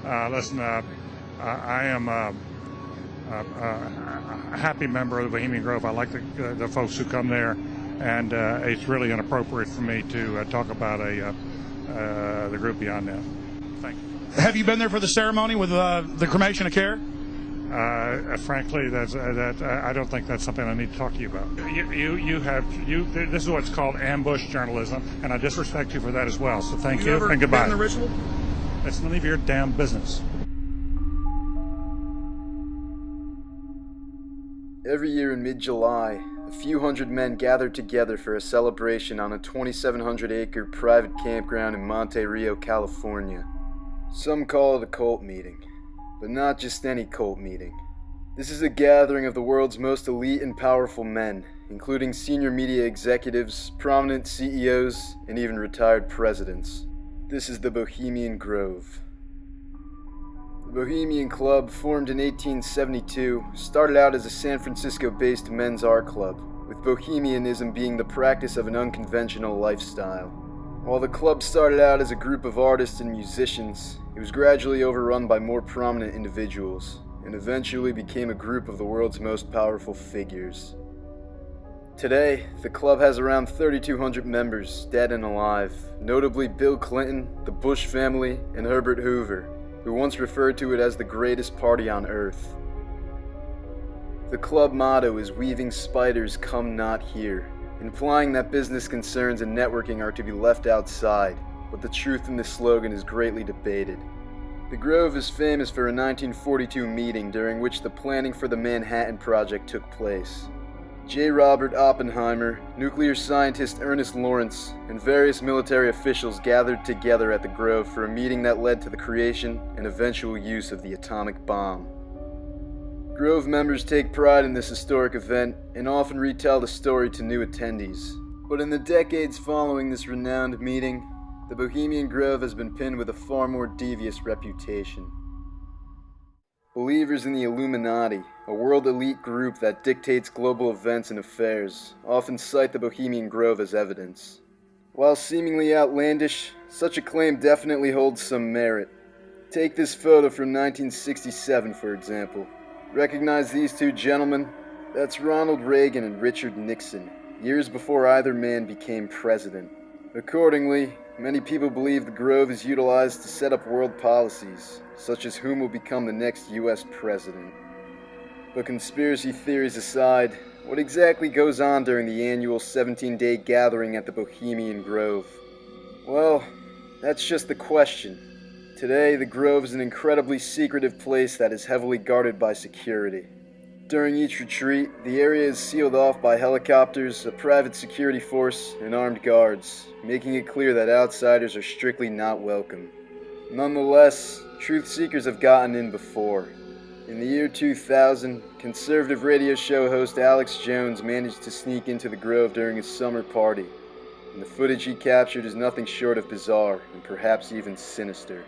Listen, I am a happy member of the Bohemian Grove. I like the folks who come there, and it's really inappropriate for me to talk about the group beyond that. Thank you. Have you been there for the ceremony with the cremation of care? Frankly, I don't think that's something I need to talk to you about. This is what's called ambush journalism, and I disrespect you for that as well. So thank you and goodbye. Been in the ritual? It's none of your damn business. Every year in mid-July, a few hundred men gathered together for a celebration on a 2,700-acre private campground in Monte Rio, California. Some call it a cult meeting, but not just any cult meeting. This is a gathering of the world's most elite and powerful men, including senior media executives, prominent CEOs, and even retired presidents. This is the Bohemian Grove. The Bohemian Club, formed in 1872, started out as a San Francisco-based men's art club, with bohemianism being the practice of an unconventional lifestyle. While the club started out as a group of artists and musicians, it was gradually overrun by more prominent individuals, and eventually became a group of the world's most powerful figures. Today, the club has around 3,200 members, dead and alive, notably Bill Clinton, the Bush family, and Herbert Hoover, who once referred to it as the greatest party on earth. The club motto is "Weaving spiders come not here," implying that business concerns and networking are to be left outside, but the truth in this slogan is greatly debated. The Grove is famous for a 1942 meeting during which the planning for the Manhattan Project took place. J. Robert Oppenheimer, nuclear scientist Ernest Lawrence, and various military officials gathered together at the Grove for a meeting that led to the creation and eventual use of the atomic bomb. Grove members take pride in this historic event and often retell the story to new attendees. But in the decades following this renowned meeting, the Bohemian Grove has been pinned with a far more devious reputation. Believers in the Illuminati, a world elite group that dictates global events and affairs, often cite the Bohemian Grove as evidence. While seemingly outlandish, such a claim definitely holds some merit. Take this photo from 1967, for example. Recognize these two gentlemen? That's Ronald Reagan and Richard Nixon, years before either man became president. Accordingly, many people believe the Grove is utilized to set up world policies, such as whom will become the next US president. But conspiracy theories aside, what exactly goes on during the annual 17-day gathering at the Bohemian Grove? Well, that's just the question. Today, the Grove is an incredibly secretive place that is heavily guarded by security. During each retreat, the area is sealed off by helicopters, a private security force, and armed guards, making it clear that outsiders are strictly not welcome. Nonetheless, truth seekers have gotten in before. In the year 2000, conservative radio show host Alex Jones managed to sneak into the Grove during his summer party, and the footage he captured is nothing short of bizarre and perhaps even sinister.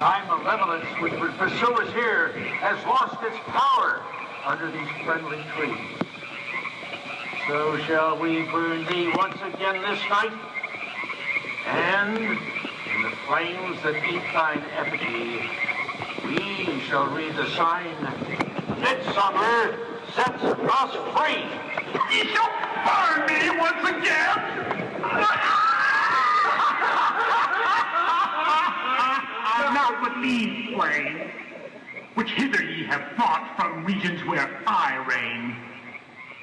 Time malevolence which would pursue us here has lost its power under these friendly trees. So shall we burn thee once again this night, and in the flames that eat thine effigy, we shall read the sign, Midsummer sets us free. You shall burn me once again! Now but leave flame, which hither ye have brought from regions where I reign.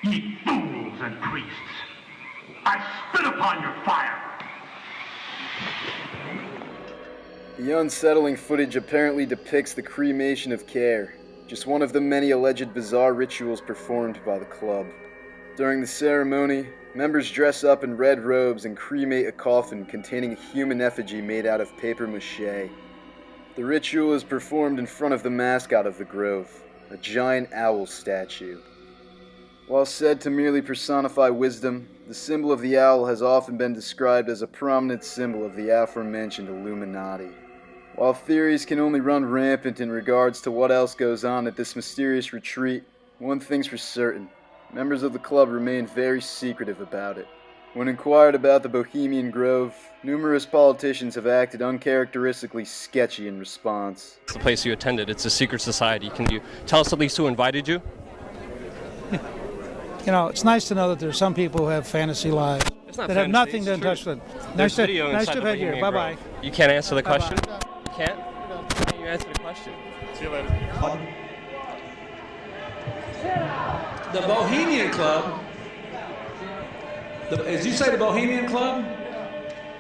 Ye fools and priests, I spit upon your fire. The unsettling footage apparently depicts the cremation of care, just one of the many alleged bizarre rituals performed by the club. During the ceremony, members dress up in red robes and cremate a coffin containing a human effigy made out of paper mache. The ritual is performed in front of the mascot of the Grove, a giant owl statue. While said to merely personify wisdom, the symbol of the owl has often been described as a prominent symbol of the aforementioned Illuminati. While theories can only run rampant in regards to what else goes on at this mysterious retreat, one thing's for certain: members of the club remain very secretive about it. When inquired about the Bohemian Grove, numerous politicians have acted uncharacteristically sketchy in response. It's the place you attended. It's a secret society. Can you tell us at least who invited you? You know, it's nice to know that there's some people who have fantasy lives that have nothing to touch with. Nice to have you here. Bye-bye. You can't answer the question? You can't? Can you answer the question? See you later. The Bohemian Club, as you say, the Bohemian Club,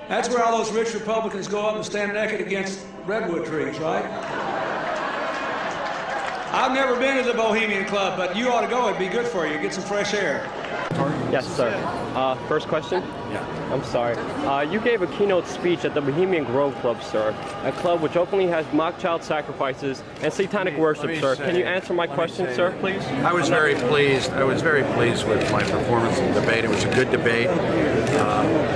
that's where all those rich Republicans go up and stand naked against redwood trees, right? I've never been to the Bohemian Club, but you ought to go. It'd be good for you. Get some fresh air. Yes, sir. First question? Yeah. I'm sorry. You gave a keynote speech at the Bohemian Grove Club, sir. A club which openly has mock child sacrifices and satanic worship, sir. Can you answer my question, sir, please? I was very pleased. I was very pleased with my performance in the debate. It was a good debate.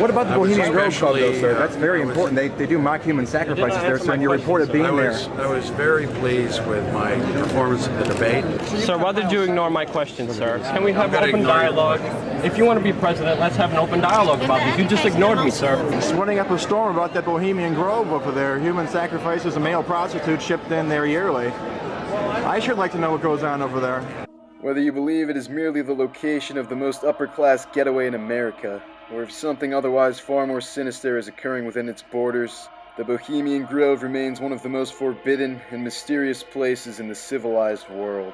What about the Bohemian Grove Club, though, sir? That's very important. They do mock human sacrifices there, sir, and you reported being there. I was very pleased with my performance in the debate. Sir, why did you ignore my question, sir? Can we have open dialogue? If you want to be president, let's have an open dialogue about this. You just ignored me, sir. It's running up a storm about that Bohemian Grove over there. Human sacrifices and male prostitutes shipped in there yearly. I sure like to know what goes on over there. Whether you believe it is merely the location of the most upper-class getaway in America, or if something otherwise far more sinister is occurring within its borders, the Bohemian Grove remains one of the most forbidden and mysterious places in the civilized world.